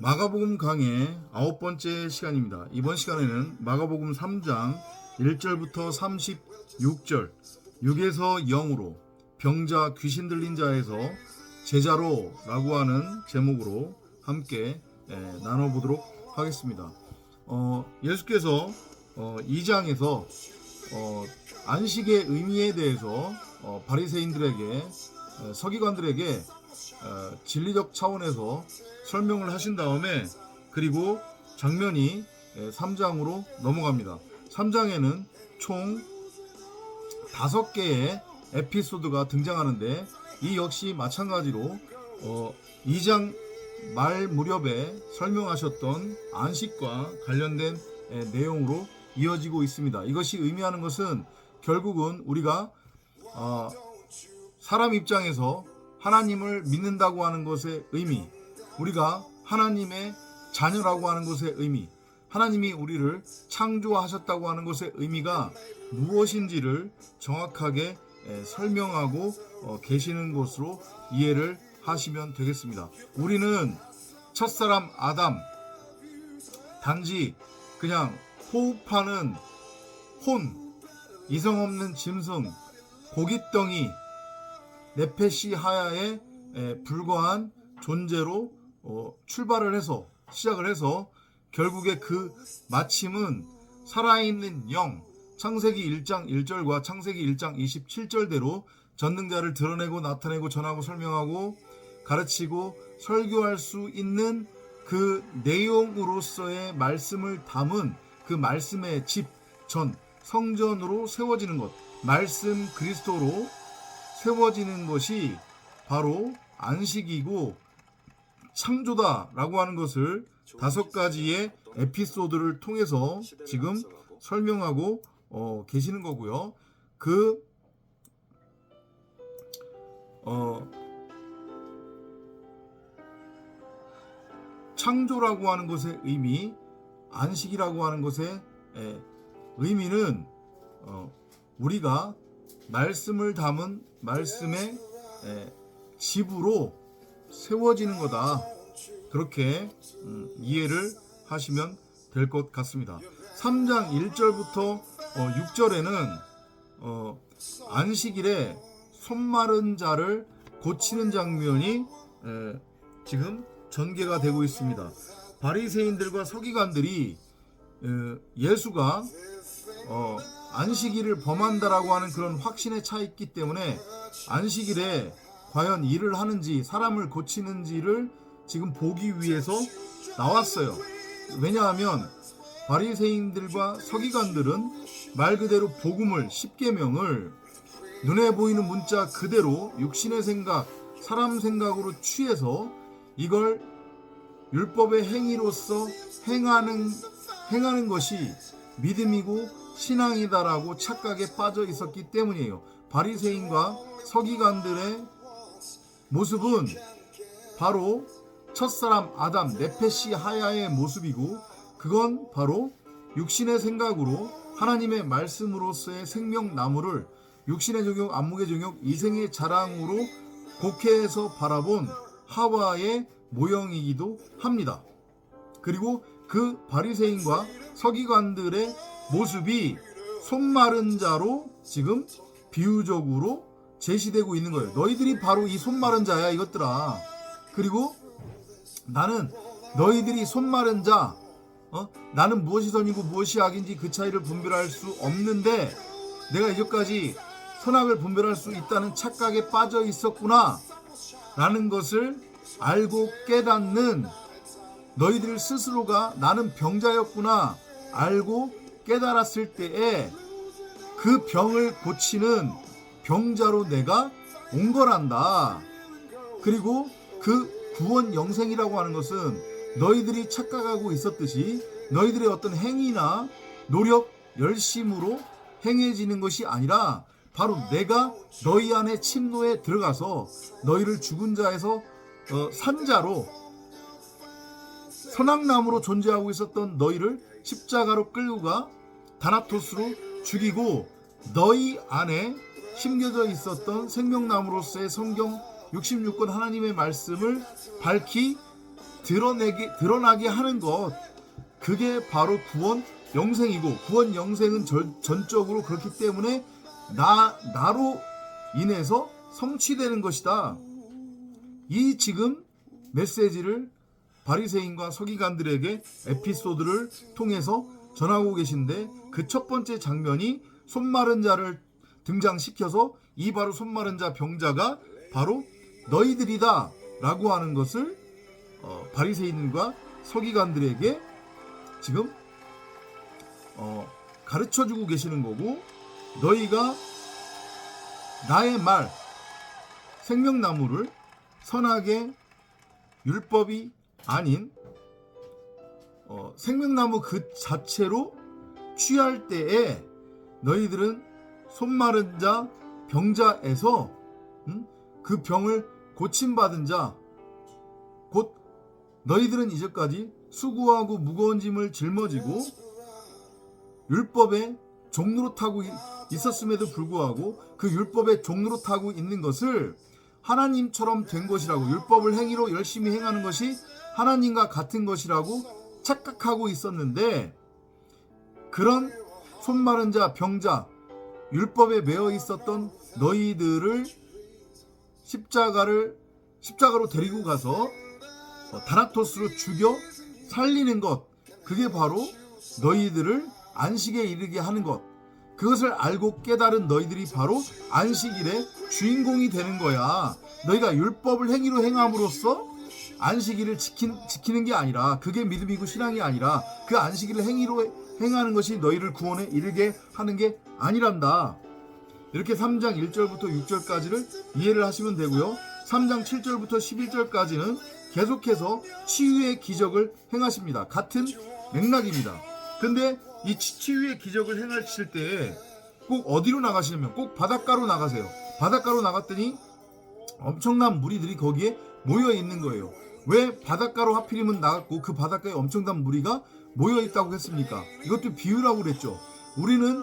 마가복음 강의 9번째 시간입니다. 이번 시간에는 마가복음 3장 1절부터 36절 6에서 0으로 병자 귀신 들린 자에서 제자로 라고 하는 제목으로 함께 나눠보도록 하겠습니다. 예수께서 2장에서 안식의 의미에 대해서 바리새인들에게 서기관들에게 진리적 차원에서 설명을 하신 다음에 그리고 장면이 3장으로 넘어갑니다. 3장에는 총 5개의 에피소드가 등장하는데 이 역시 마찬가지로 2장 말 무렵에 설명하셨던 안식과 관련된 내용으로 이어지고 있습니다. 이것이 의미하는 것은 결국은 우리가 사람 입장에서 하나님을 믿는다고 하는 것의 의미, 우리가 하나님의 자녀라고 하는 것의 의미, 하나님이 우리를 창조하셨다고 하는 것의 의미가 무엇인지를 정확하게 설명하고 계시는 것으로 이해를 하시면 되겠습니다. 우리는 첫사람 아담, 단지 그냥 호흡하는 혼, 이성 없는 짐승, 고깃덩이, 네페시 하야에 불과한 존재로 출발을 해서 시작을 해서 결국에 그 마침은 살아있는 영, 창세기 1장 1절과 창세기 1장 27절대로 전능자를 드러내고 나타내고 전하고 설명하고 가르치고 설교할 수 있는 그 내용으로서의 말씀을 담은 그 말씀의 집, 전, 성전으로 세워지는 것, 말씀 그리스도로 세워지는 것이 바로 안식이고 창조다라고 하는 것을 5가지의 에피소드를 통해서 지금 설명하고 계시는 거고요. 창조라고 하는 것의 의미, 안식이라고 하는 것의 의미는 우리가 말씀을 담은 말씀의 집으로 세워지는 거다. 그렇게 이해를 하시면 될 것 같습니다. 3장 1절부터 6절에는 안식일에 손 마른 자를 고치는 장면이 지금 전개가 되고 있습니다. 바리새인들과 서기관들이 예수가 안식일을 범한다라고 하는 그런 확신에 차 있기 때문에 안식일에 과연 일을 하는지 사람을 고치는지를 지금 보기 위해서 나왔어요. 왜냐하면 바리새인들과 서기관들은 말 그대로 복음을 10계명을 눈에 보이는 문자 그대로 육신의 생각, 사람 생각으로 취해서 이걸 율법의 행위로서 행하는 것이 믿음이고 신앙이다라고 착각에 빠져 있었기 때문이에요. 바리새인과 서기관들의 모습은 바로 첫사람 아담 네페시 하야의 모습이고 그건 바로 육신의 생각으로 하나님의 말씀으로서의 생명나무를 육신의 정욕, 안목의 정욕, 이생의 자랑으로 곡해해서 바라본 하와의 모형이기도 합니다. 그리고 그 바리새인과 서기관들의 모습이 손 마른 자로 지금 비유적으로 제시되고 있는 거예요. 너희들이 바로 이 손 마른 자야 이것들아. 그리고 나는 너희들이 손 마른 자, 나는 무엇이 선이고 무엇이 악인지 그 차이를 분별할 수 없는데 내가 이제까지 선악을 분별할 수 있다는 착각에 빠져 있었구나 라는 것을 알고 깨닫는 너희들 스스로가 나는 병자였구나 알고 깨달았을 때에 그 병을 고치는 병자로 내가 온 거란다. 그리고 그 구원 영생이라고 하는 것은 너희들이 착각하고 있었듯이 너희들의 어떤 행위나 노력, 열심으로 행해지는 것이 아니라 바로 내가 너희 안에 침노에 들어가서 너희를 죽은 자에서 산 자로 선악나무로 존재하고 있었던 너희를 십자가로 끌고 가 다나토스로 죽이고 너희 안에 심겨져 있었던 생명나무로서의 성경 66권 하나님의 말씀을 밝히 드러나게 하는 것, 그게 바로 구원 영생이고, 구원 영생은 전적으로 그렇기 때문에 나로 인해서 성취되는 것이다. 이 지금 메시지를 바리새인과 서기관들에게 에피소드를 통해서 전하고 계신데, 그 첫 번째 장면이 손 마른 자를 등장시켜서 이 바로 손 마른 자 병자가 바로 너희들이다 라고 하는 것을 바리새인과 서기관들에게 지금 가르쳐주고 계시는 거고, 너희가 나의 말 생명나무를 선악의 율법이 아닌 생명나무 그 자체로 취할 때에 너희들은 손 마른 자 병자에서 그 병을 고침받은 자, 곧 너희들은 이제까지 수고하고 무거운 짐을 짊어지고 율법의 종로로 타고 있었음에도 불구하고 그 율법의 종로로 타고 있는 것을 하나님처럼 된 것이라고, 율법을 행위로 열심히 행하는 것이 하나님과 같은 것이라고 착각하고 있었는데, 그런 손 마른 자 병자, 율법에 매어 있었던 너희들을 십자가로 데리고 가서 다나토스로 죽여 살리는 것, 그게 바로 너희들을 안식에 이르게 하는 것, 그것을 알고 깨달은 너희들이 바로 안식일의 주인공이 되는 거야. 너희가 율법을 행위로 행함으로써 안식일을 지키는 게 아니라, 그게 믿음이고 신앙이 아니라, 그 안식일을 행위로 행하는 것이 너희를 구원에 이르게 하는 게 아니란다. 이렇게 3장 1절부터 6절까지를 이해를 하시면 되고요. 3장 7절부터 11절까지는 계속해서 치유의 기적을 행하십니다. 같은 맥락입니다. 근데 이 치유의 기적을 행하실 때 꼭 어디로 나가시냐면 꼭 바닷가로 나가세요. 바닷가로 나갔더니 엄청난 무리들이 거기에 모여 있는 거예요. 왜 바닷가로 하필이면 나갔고 그 바닷가에 엄청난 무리가 모여 있다고 했습니까? 이것도 비유라고 그랬죠. 우리는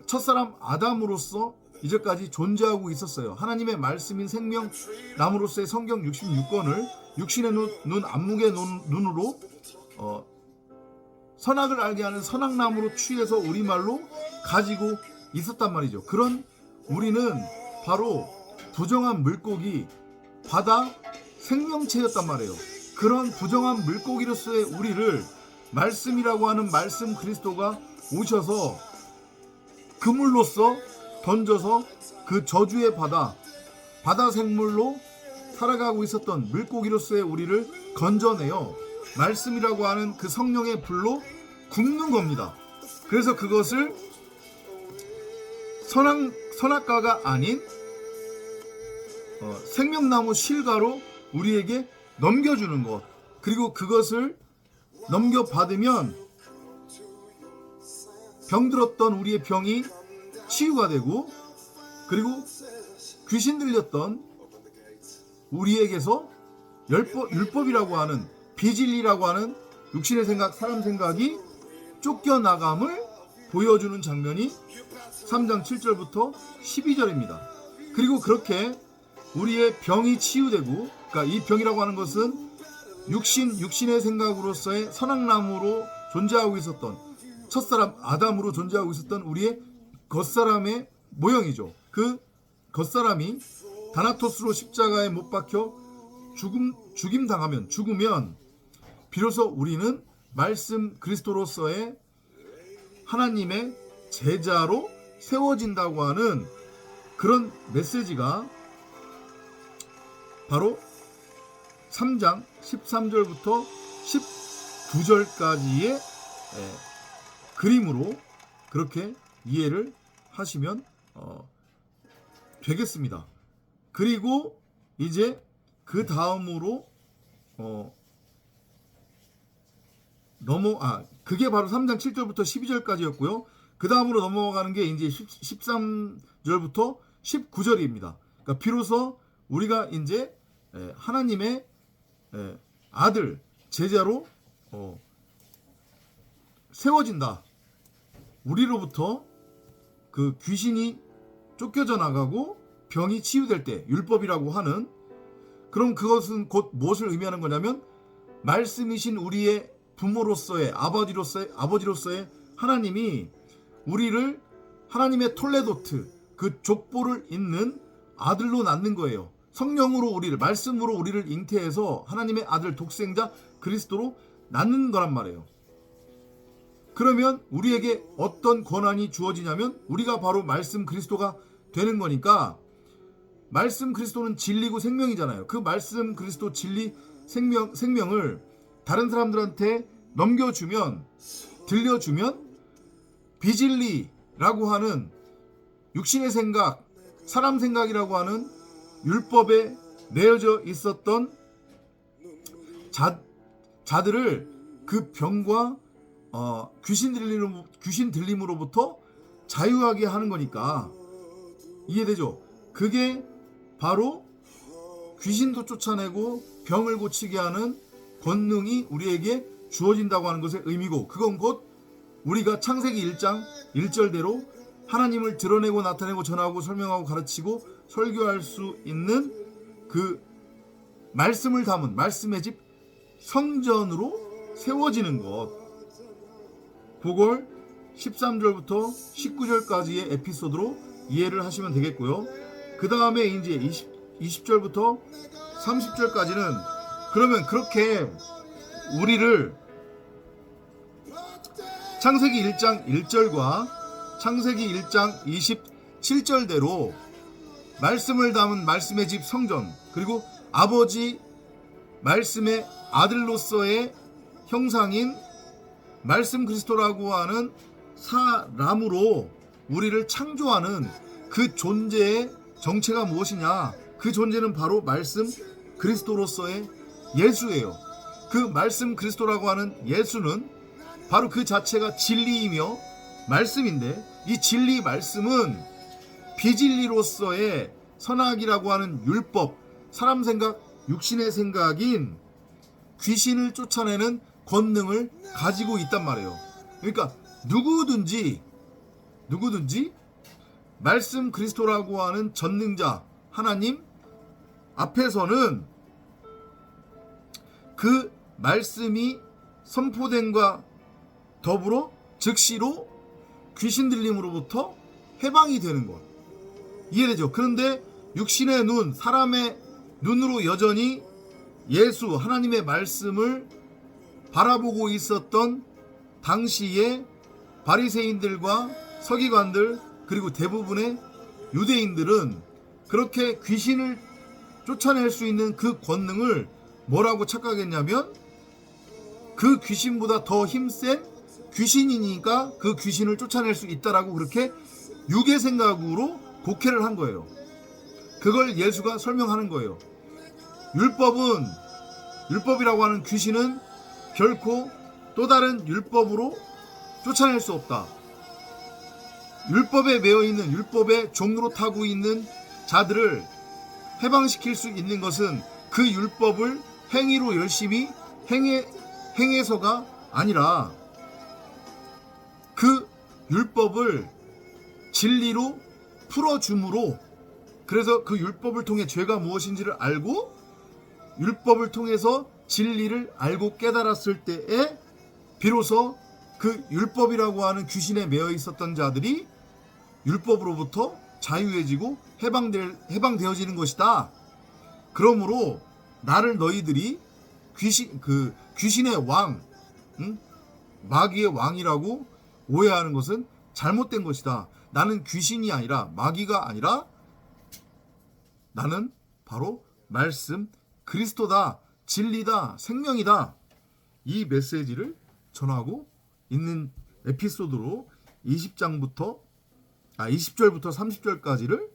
첫사람 아담으로서 이제까지 존재하고 있었어요. 하나님의 말씀인 생명나무로서의 성경 66권을 육신의 눈 안목의 눈으로 선악을 알게 하는 선악나무로 취해서 우리말로 가지고 있었단 말이죠. 그런 우리는 바로 부정한 물고기, 바다 생명체였단 말이에요. 그런 부정한 물고기로서의 우리를 말씀이라고 하는 말씀 그리스도가 오셔서 그물로서 던져서 그 저주의 바다 생물로 살아가고 있었던 물고기로서의 우리를 건져내어 말씀이라고 하는 그 성령의 불로 굽는 겁니다. 그래서 그것을 선악과가 아닌 생명나무 실과로 우리에게 넘겨주는 것, 그리고 그것을 넘겨받으면 병들었던 우리의 병이 치유가 되고, 그리고 귀신 들렸던 우리에게서 율법이라고 하는, 비진리라고 하는 육신의 생각, 사람 생각이 쫓겨나감을 보여주는 장면이 3장 7절부터 12절입니다. 그리고 그렇게 우리의 병이 치유되고, 그러니까 이 병이라고 하는 것은 육신의 생각으로서의 선악나무로 존재하고 있었던, 첫사람 아담으로 존재하고 있었던 우리의 겉사람의 모형이죠. 그 겉사람이 다나토스로 십자가에 못 박혀 죽으면 비로소 우리는 말씀 그리스도로서의 하나님의 제자로 세워진다고 하는 그런 메시지가 바로 3장 13절부터 19절까지의 그림으로 그렇게 이해를 하시면 되겠습니다. 그리고 이제 그 다음으로 그게 바로 3장 7절부터 12절까지였고요. 그 다음으로 넘어가는 게 이제 13절부터 19절입니다. 그러니까 비로소 우리가 이제 하나님의 아들, 제자로 세워진다. 우리로부터 그 귀신이 쫓겨져 나가고 병이 치유될 때, 율법이라고 하는, 그럼 그것은 곧 무엇을 의미하는 거냐면 말씀이신 우리의 부모로서의 아버지로서의 하나님이 우리를 하나님의 톨레도트, 그 족보를 잇는 아들로 낳는 거예요. 성령으로 우리를, 말씀으로 우리를 잉태해서 하나님의 아들 독생자 그리스도로 낳는 거란 말이에요. 그러면 우리에게 어떤 권한이 주어지냐면 우리가 바로 말씀 그리스도가 되는 거니까, 말씀 그리스도는 진리고 생명이잖아요. 그 말씀 그리스도 진리 생명을 다른 사람들한테 넘겨주면, 들려주면 비진리라고 하는 육신의 생각, 사람 생각이라고 하는 율법에 내어져 있었던 자들을 그 병과 귀신 들림으로부터 자유하게 하는 거니까. 이해되죠? 그게 바로 귀신도 쫓아내고 병을 고치게 하는 권능이 우리에게 주어진다고 하는 것의 의미고, 그건 곧 우리가 창세기 1장 1절대로 하나님을 드러내고 나타내고 전하고 설명하고 가르치고 설교할 수 있는 그 말씀을 담은 말씀의 집 성전으로 세워지는 것. 그걸 13절부터 19절까지의 에피소드로 이해를 하시면 되겠고요. 그 다음에 이제 20절부터 30절까지는 그러면 그렇게 우리를 창세기 1장 1절과 창세기 1장 27절대로 말씀을 담은 말씀의 집 성전, 그리고 아버지 말씀의 아들로서의 형상인 말씀 그리스도라고 하는 사람으로 우리를 창조하는 그 존재의 정체가 무엇이냐? 그 존재는 바로 말씀 그리스도로서의 예수예요. 그 말씀 그리스도라고 하는 예수는 바로 그 자체가 진리이며 말씀인데, 이 진리 말씀은 비진리로서의 선악이라고 하는 율법, 사람 생각, 육신의 생각인 귀신을 쫓아내는 권능을 가지고 있단 말이에요. 그러니까 누구든지 말씀 그리스도라고 하는 전능자 하나님 앞에서는 그 말씀이 선포됨과 더불어 즉시로 귀신 들림으로부터 해방이 되는 것. 이해되죠? 그런데 육신의 눈, 사람의 눈으로 여전히 예수, 하나님의 말씀을 바라보고 있었던 당시의 바리새인들과 서기관들, 그리고 대부분의 유대인들은 그렇게 귀신을 쫓아낼 수 있는 그 권능을 뭐라고 착각했냐면, 그 귀신보다 더 힘센 귀신이니까 그 귀신을 쫓아낼 수 있다라고 그렇게 유괴 생각으로 곡해를 한 거예요. 그걸 예수가 설명하는 거예요. 율법이라고 하는 귀신은 결코 또 다른 율법으로 쫓아낼 수 없다. 율법에 매여 있는, 율법의 종로 타고 있는 자들을 해방시킬 수 있는 것은 그 율법을 행위로 열심히 행해서가 아니라 그 율법을 진리로 풀어줌으로, 그래서 그 율법을 통해 죄가 무엇인지를 알고 율법을 통해서 진리를 알고 깨달았을 때에 비로소 그 율법이라고 하는 귀신에 매여 있었던 자들이 율법으로부터 자유해지고 해방되어지는 것이다. 그러므로 나를 너희들이 귀신의 왕, 마귀의 왕이라고 오해하는 것은 잘못된 것이다. 나는 귀신이 아니라, 마귀가 아니라 나는 바로 말씀 그리스도다, 진리다, 생명이다. 이 메시지를 전하고 있는 에피소드로 20절부터 30절까지를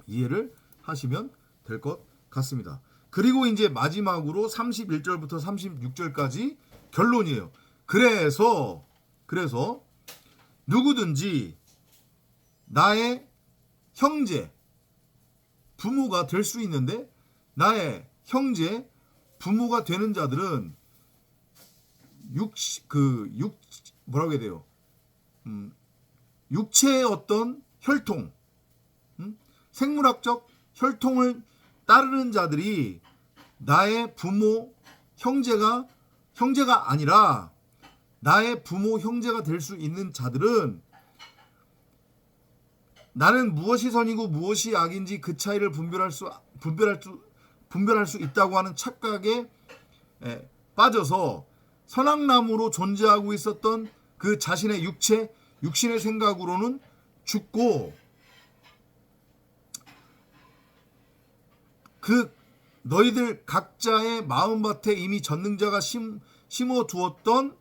이해를 하시면 될 것 같습니다. 그리고 이제 마지막으로 31절부터 36절까지 결론이에요. 그래서 누구든지 나의 형제, 부모가 될 수 있는데, 나의 형제, 부모가 되는 자들은 뭐라고 해야 돼요? 육체의 어떤 혈통, 생물학적 혈통을 따르는 자들이 나의 부모, 형제가 아니라 나의 부모 형제가 될 수 있는 자들은 나는 무엇이 선이고 무엇이 악인지 그 차이를 분별할 수 있다고 하는 착각에 빠져서 선악나무로 존재하고 있었던 그 자신의 육신의 생각으로는 죽고, 그 너희들 각자의 마음밭에 이미 전능자가 심어 두었던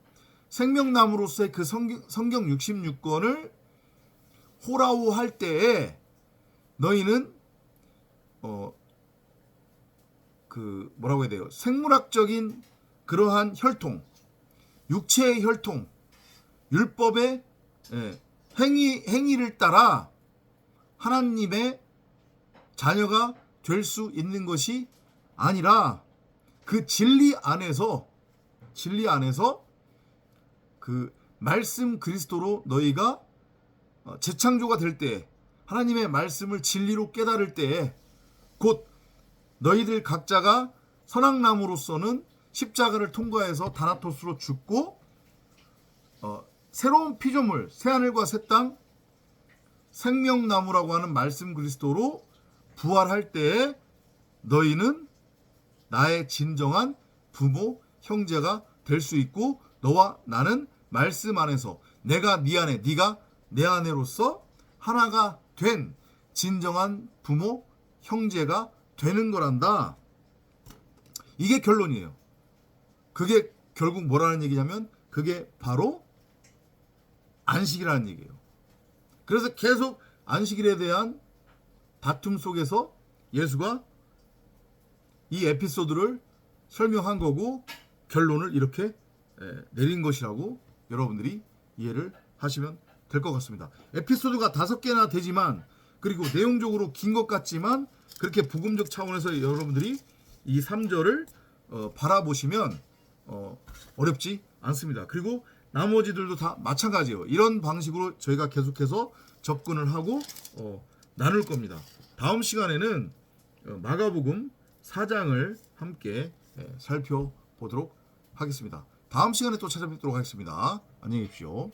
생명나무로서의 그 성경 66권을 호라호 할 때에 너희는 뭐라고 해야 돼요? 생물학적인 그러한 혈통, 육체의 혈통, 율법의 행위를 따라 하나님의 자녀가 될 수 있는 것이 아니라 그 진리 안에서 그 말씀 그리스도로 너희가 재창조가 될 때, 하나님의 말씀을 진리로 깨달을 때에 곧 너희들 각자가 선악나무로서는 십자가를 통과해서 다나토스로 죽고 새로운 피조물, 새하늘과 새 땅, 생명나무라고 하는 말씀 그리스도로 부활할 때에 너희는 나의 진정한 부모, 형제가 될 수 있고, 너와 나는 말씀 안에서 내가 네 안에, 네가 내 안에로서 하나가 된 진정한 부모, 형제가 되는 거란다. 이게 결론이에요. 그게 결국 뭐라는 얘기냐면 그게 바로 안식이라는 얘기예요. 그래서 계속 안식일에 대한 다툼 속에서 예수가 이 에피소드를 설명한 거고 결론을 이렇게 내린 것이라고 여러분들이 이해를 하시면 될 것 같습니다. 에피소드가 5개나 되지만, 그리고 내용적으로 긴 것 같지만 그렇게 복음적 차원에서 여러분들이 이 3절을 바라보시면 어렵지 않습니다. 그리고 나머지들도 다 마찬가지예요. 이런 방식으로 저희가 계속해서 접근을 하고 나눌 겁니다. 다음 시간에는 마가복음 4장을 함께 살펴보도록 하겠습니다. 다음 시간에 또 찾아뵙도록 하겠습니다. 안녕히 계십시오.